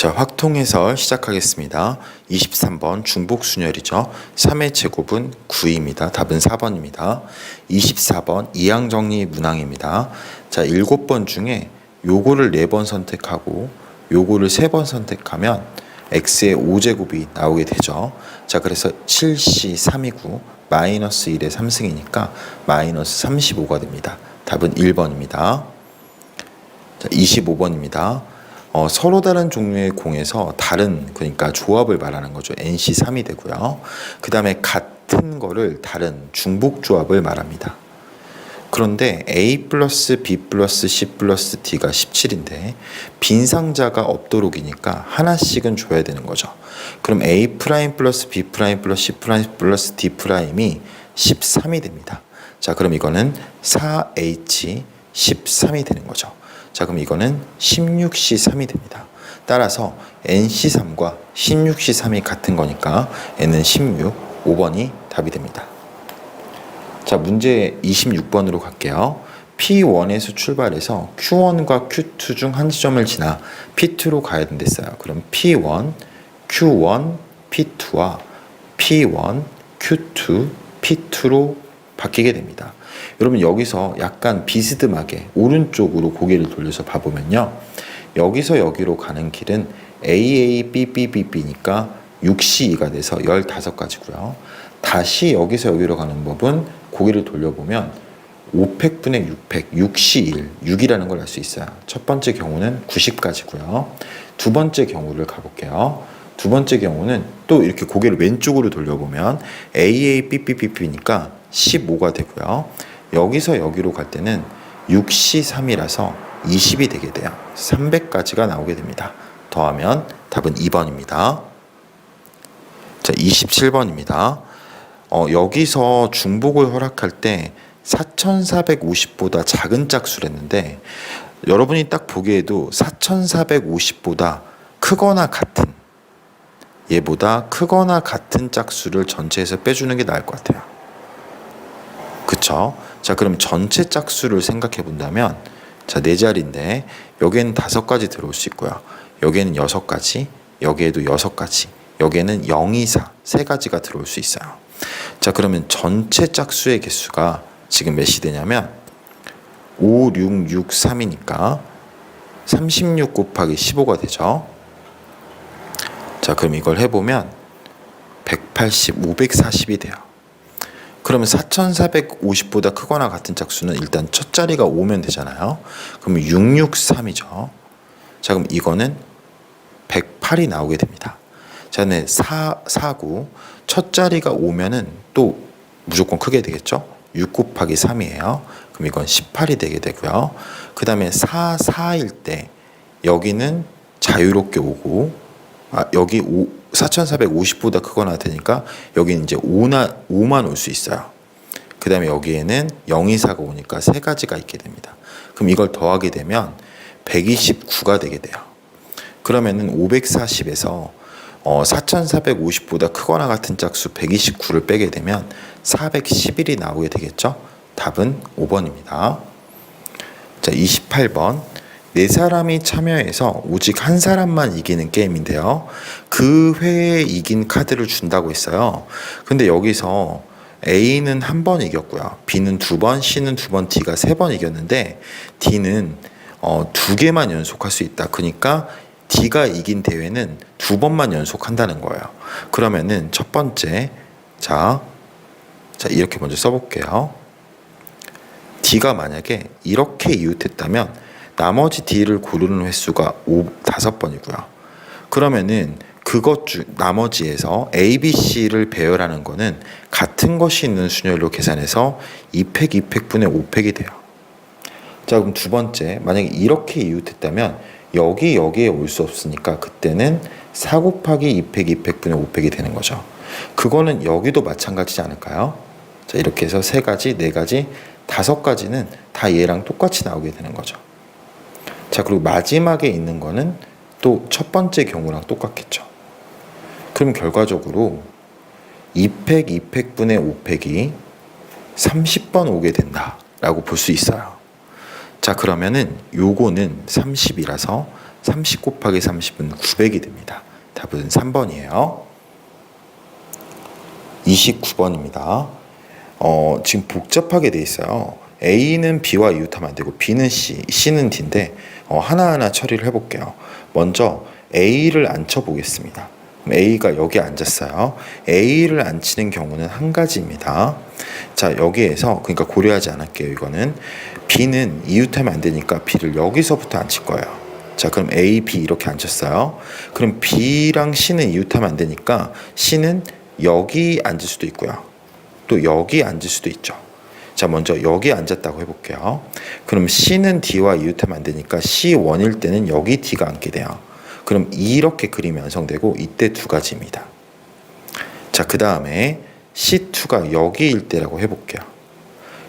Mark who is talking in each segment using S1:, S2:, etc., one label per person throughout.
S1: 자, 확통해설 시작하겠습니다. 23번 중복순열이죠. 3의 제곱은 9입니다. 답은 4번입니다. 24번 이항정리 문항입니다. 자, 7번 중에 요거를 4번 선택하고 요거를 3번 선택하면 x의 5제곱이 나오게 되죠. 자, 그래서 7c 3이고 마이너스 1의 3승이니까 마이너스 35가 됩니다. 답은 1번입니다. 자, 25번입니다. 서로 다른 종류의 공에서 다른, 그러니까 조합을 말하는 거죠. NC3이 되고요. 그 다음에 같은 거를 다른 중복 조합을 말합니다. 그런데 A 플러스 B 플러스 C 플러스 D가 17인데 빈 상자가 없도록이니까 하나씩은 줘야 되는 거죠. 그럼 A 프라임 플러스 B 프라임 플러스 C 프라임 플러스 D 프라임이 13이 됩니다. 자, 그럼 이거는 4H 13이 되는 거죠. 자, 그럼 이거는 16C3이 됩니다. 따라서 NC3과 16C3이 같은 거니까 N은 16, 5번이 답이 됩니다. 자, 문제 26번으로 갈게요. P1에서 출발해서 Q1과 Q2 중 한 지점을 지나 P2로 가야 된댔어요. 그럼 P1, Q1, P2와 P1, Q2, P2로 바뀌게 됩니다. 여러분 여기서 약간 비스듬하게 오른쪽으로 고개를 돌려서 봐보면요. 여기서 여기로 가는 길은 AABBB니까 6C2가 돼서 15가지고요. 다시 여기서 여기로 가는 법은 고개를 돌려보면 500분의 600, 6C1, 6이라는 걸 알 수 있어요. 첫 번째 경우는 90가지고요. 두 번째 경우를 가볼게요. 두 번째 경우는 또 이렇게 고개를 왼쪽으로 돌려보면 AABBB니까 15가 되고요. 여기서 여기로 갈 때는 6C3이라서 20이 되게 돼요. 300까지가 나오게 됩니다. 더하면 답은 2번입니다. 자, 27번입니다. 여기서 중복을 허락할 때 4450보다 작은 짝수를 했는데 여러분이 딱 보기에도 4450보다 크거나 같은, 얘보다 크거나 같은 짝수를 전체에서 빼주는 게 나을 것 같아요. 그쵸? 자, 그럼 전체 짝수를 생각해 본다면, 자, 4자리인데 여기에는 5가지 들어올 수 있고요. 여기에는 6가지, 여기에도 6가지, 여기에는 0, 2, 4, 3가지가 들어올 수 있어요. 자, 그러면 전체 짝수의 개수가 지금 몇이 되냐면 5, 6, 6, 3이니까 36 곱하기 15가 되죠. 자, 그럼 이걸 해보면 180, 540이 돼요. 그러면 4450보다 크거나 같은 짝수는 일단 첫 자리가 5면 되잖아요. 그러면 663이죠. 자, 그럼 이거는 108이 나오게 됩니다. 자, 네, 4고 첫 자리가 5면은 또 무조건 크게 되겠죠. 6 곱하기 3이에요. 그럼 이건 18이 되게 되고요. 그 다음에 4일 때 여기는 자유롭게 오고, 여기 4450보다 크거나 되니까 여기는 이제 5만 올 수 있어요. 그 다음에 여기에는 0, 2, 4가 오니까 3가지가 있게 됩니다. 그럼 이걸 더하게 되면 129가 되게 돼요. 그러면은 540에서 4450보다 크거나 같은 짝수 129를 빼게 되면 411이 나오게 되겠죠. 답은 5번입니다. 자, 28번. 4사람이 참여해서 오직 한 사람만 이기는 게임인데요. 그 회에 이긴 카드를 준다고 했어요. 근데 여기서 A는 한 번 이겼고요. B는 2번, C는 2번, D가 3번 이겼는데 D는 2개만 연속할 수 있다. 그러니까 D가 이긴 대회는 2번만 연속한다는 거예요. 그러면은 첫 번째, 자 이렇게 먼저 써볼게요. D가 만약에 이렇게 이웃했다면 나머지 D를 고르는 횟수가 5번이고요. 그러면은 나머지에서 A, B, C를 배열하는 거는 같은 것이 있는 순열로 계산해서 2팩, 2팩분의 5팩이 돼요. 자, 그럼 두 번째, 만약에 이렇게 이웃했다면 여기에 올 수 없으니까 그때는 4 곱하기 2팩, 2팩분의 5팩이 되는 거죠. 그거는 여기도 마찬가지지 않을까요? 자, 이렇게 해서 3가지, 4가지, 5가지는 다 얘랑 똑같이 나오게 되는 거죠. 자, 그리고 마지막에 있는 거는 또 첫 번째 경우랑 똑같겠죠. 그럼 결과적으로 2팩, 2팩분의 5팩이 30번 오게 된다라고 볼 수 있어요. 자, 그러면은 요거는 30이라서 30 곱하기 30은 900이 됩니다. 답은 3번이에요. 29번입니다. 지금 복잡하게 돼 있어요. A는 B와 이웃하면 안 되고 B는 C, C는 D인데 하나하나 처리를 해볼게요. 먼저 A를 앉혀보겠습니다. A가 여기 앉았어요. A를 앉히는 경우는 한 가지입니다. 자, 여기에서 그러니까 고려하지 않을게요. 이거는 B는 이웃하면 안 되니까 B를 여기서부터 앉힐 거예요. 자, 그럼 A, B 이렇게 앉혔어요. 그럼 B랑 C는 이웃하면 안 되니까 C는 여기 앉을 수도 있고요. 또 여기 앉을 수도 있죠. 자, 먼저 여기 앉았다고 해볼게요. 그럼 C는 D와 이웃하면 안 되니까 C1일 때는 여기 D가 앉게 돼요. 그럼 이렇게 그림이 완성되고 이때 두 가지입니다. 자, 그 다음에 C2가 여기일 때라고 해볼게요.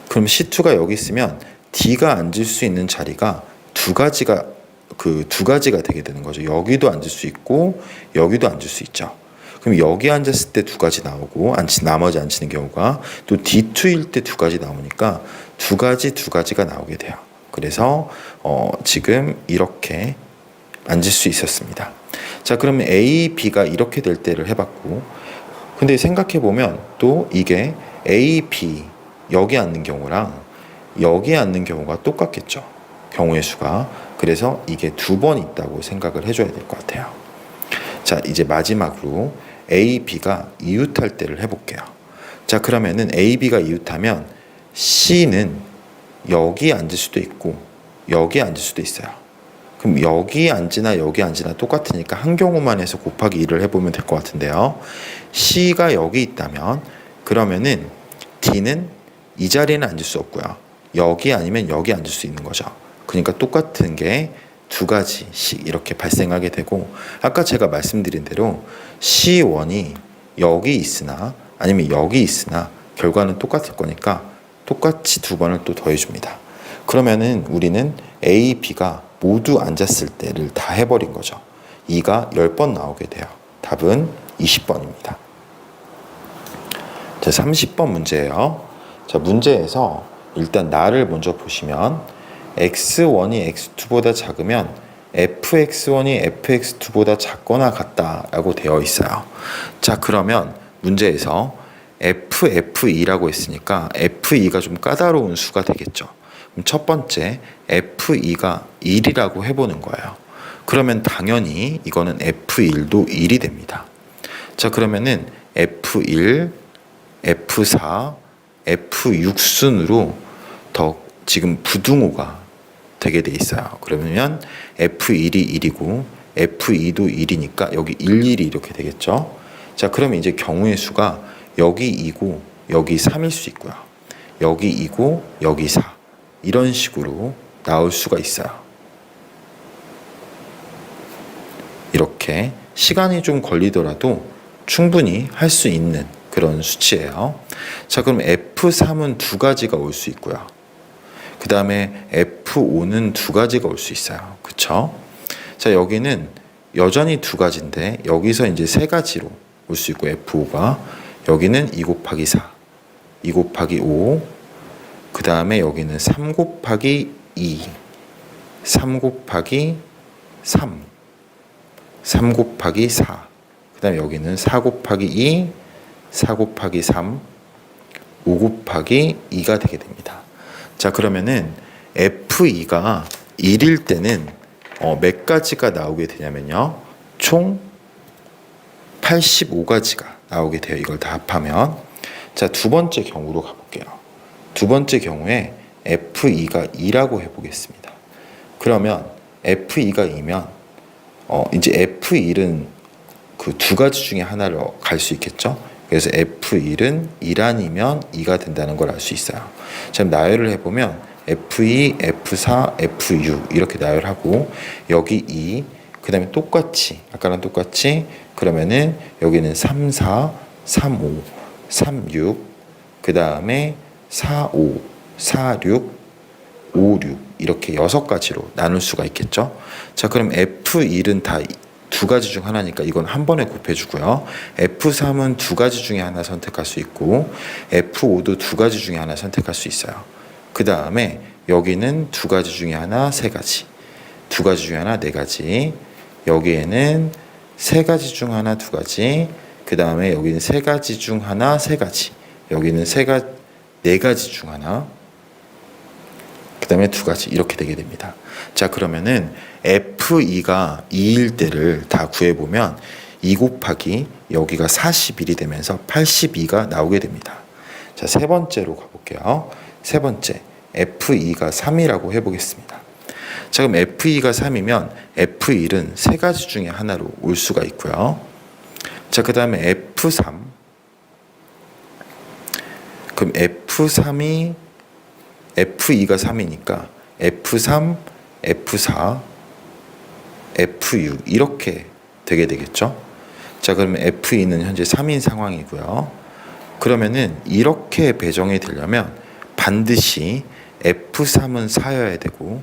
S1: 그럼 C2가 여기 있으면 D가 앉을 수 있는 자리가 두 가지가 되게 되는 거죠. 여기도 앉을 수 있고 여기도 앉을 수 있죠. 그럼 여기 앉았을 때 두 가지 나오고 나머지 앉히는 경우가 또 D2일 때 두 가지 나오니까 두 가지가 나오게 돼요. 그래서 지금 이렇게 앉을 수 있었습니다. 자, 그러면 A, B가 이렇게 될 때를 해봤고, 근데 생각해보면 또 이게 A, B 여기 앉는 경우랑 여기 앉는 경우가 똑같겠죠. 경우의 수가. 그래서 이게 두 번 있다고 생각을 해줘야 될 것 같아요. 자, 이제 마지막으로 A, B가 이웃할 때를 해볼게요. 자, 그러면은 A, B가 이웃하면 C는 여기 앉을 수도 있고 여기 앉을 수도 있어요. 그럼 여기 앉으나 여기 앉으나 똑같으니까 한 경우만 해서 곱하기 2를 해보면 될 것 같은데요. C가 여기 있다면 그러면은 D는 이 자리에는 앉을 수 없고요. 여기 아니면 여기 앉을 수 있는 거죠. 그러니까 똑같은 게 두 가지씩 이렇게 발생하게 되고, 아까 제가 말씀드린 대로 C1이 여기 있으나 아니면 여기 있으나 결과는 똑같을 거니까 똑같이 두 번을 또 더해줍니다. 그러면은 우리는 A, B가 모두 앉았을 때를 다 해버린 거죠. 2가 10번 나오게 돼요. 답은 20번입니다. 자, 30번 문제예요. 자, 문제에서 일단 나를 먼저 보시면 x1이 x2보다 작으면 fx1이 fx2보다 작거나 같다라고 되어 있어요. 자, 그러면 문제에서 ff2라고 했으니까 f2가 좀 까다로운 수가 되겠죠. 그럼 첫 번째 f2가 1이라고 해보는 거예요. 그러면 당연히 이거는 f1도 1이 됩니다. 자, 그러면은 f1, f4, f6 순으로 더 지금 부등호가 되게 돼 있어요. 그러면 F1이 1이고 F2도 1이니까 여기 1, 1이 이렇게 되겠죠. 자, 그러면 이제 경우의 수가 여기 2고 여기 3일 수 있고요. 여기 2고 여기 4 이런 식으로 나올 수가 있어요. 이렇게 시간이 좀 걸리더라도 충분히 할 수 있는 그런 수치예요. 자, 그럼 F3은 두 가지가 올 수 있고요. 그 다음에 F5는 두 가지가 올 수 있어요. 그쵸? 자, 여기는 여전히 두 가지인데 여기서 이제 세 가지로 올 수 있고 F5가 여기는 2 곱하기 4, 2 곱하기 5, 그 다음에 여기는 3 곱하기 2, 3 곱하기 3, 3 곱하기 4, 그 다음에 여기는 4 곱하기 2, 4 곱하기 3, 5 곱하기 2가 되게 됩니다. 자, 그러면은 F2가 1일 때는 몇 가지가 나오게 되냐면요. 총 85가지가 나오게 돼요. 이걸 다 합하면. 자, 두 번째 경우로 가볼게요. 두 번째 경우에 F2가 2라고 해보겠습니다. 그러면 F2가 2면 이제 F1은 그 두 가지 중에 하나를 갈 수 있겠죠. 그래서 F1은 1 아니면 2가 된다는 걸 알 수 있어요. 지금 나열을 해보면 F2, F4, F6 이렇게 나열하고 여기 2, 그 다음에 똑같이 아까랑 똑같이 그러면은 여기는 3, 4, 3, 5, 3, 6, 그 다음에 4, 5, 4, 6, 5, 6 이렇게 6가지로 나눌 수가 있겠죠. 자, 그럼 F1은 다 두 가지 중 하나니까 이건 한 번에 곱해주고요. F3은 두 가지 중에 하나 선택할 수 있고 F5도 두 가지 중에 하나 선택할 수 있어요. 그 다음에 여기는 두 가지 중에 하나, 세 가지. 두 가지 중에 하나, 네 가지. 여기에는 세 가지 중 하나, 두 가지. 그 다음에 여기는 세 가지 중 하나, 세 가지. 여기는 네 가지 중 하나. 그 다음에 두 가지. 이렇게 되게 됩니다. 자, 그러면은 F2가 2일 때를 다 구해보면 2 곱하기 여기가 41이 되면서 82가 나오게 됩니다. 자, 세 번째로 가볼게요. 세 번째, F2가 3이라고 해보겠습니다. 자, 그럼 F2가 3이면 F1은 세 가지 중에 하나로 올 수가 있고요. 자, 그 다음에 F3. 그럼 F2가 3이니까 F3, F4, F6 이렇게 되게 되겠죠. 자, 그러면 F2는 현재 3인 상황이고요. 그러면은 이렇게 배정이 되려면 반드시 F3은 4여야 되고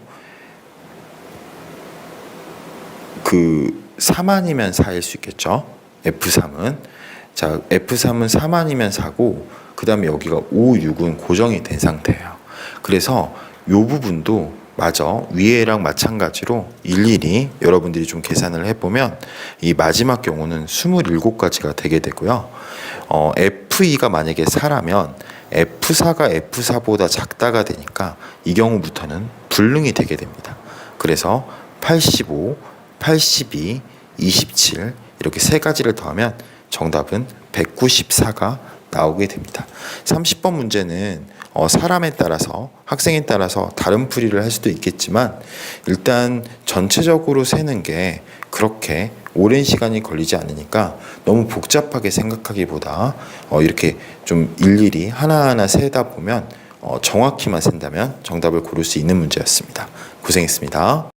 S1: 그 4만이면 4일 수 있겠죠. F3은. 자, F3은 4만이면 4고 그 다음에 여기가 5, 6은 고정이 된 상태예요. 그래서 이 부분도 마저 위에랑 마찬가지로 일일이 여러분들이 좀 계산을 해보면 이 마지막 경우는 27가지가 되게 되고요. F2가 만약에 4라면 F4가 F4보다 작다가 되니까 이 경우부터는 불능이 되게 됩니다. 그래서 85, 82, 27 이렇게 세 가지를 더하면 정답은 194가 나오게 됩니다. 30번 문제는 사람에 따라서 학생에 따라서 다른 풀이를 할 수도 있겠지만 일단 전체적으로 세는 게 그렇게 오랜 시간이 걸리지 않으니까 너무 복잡하게 생각하기보다 이렇게 좀 일일이 하나하나 세다 보면 정확히만 센다면 정답을 고를 수 있는 문제였습니다. 고생했습니다.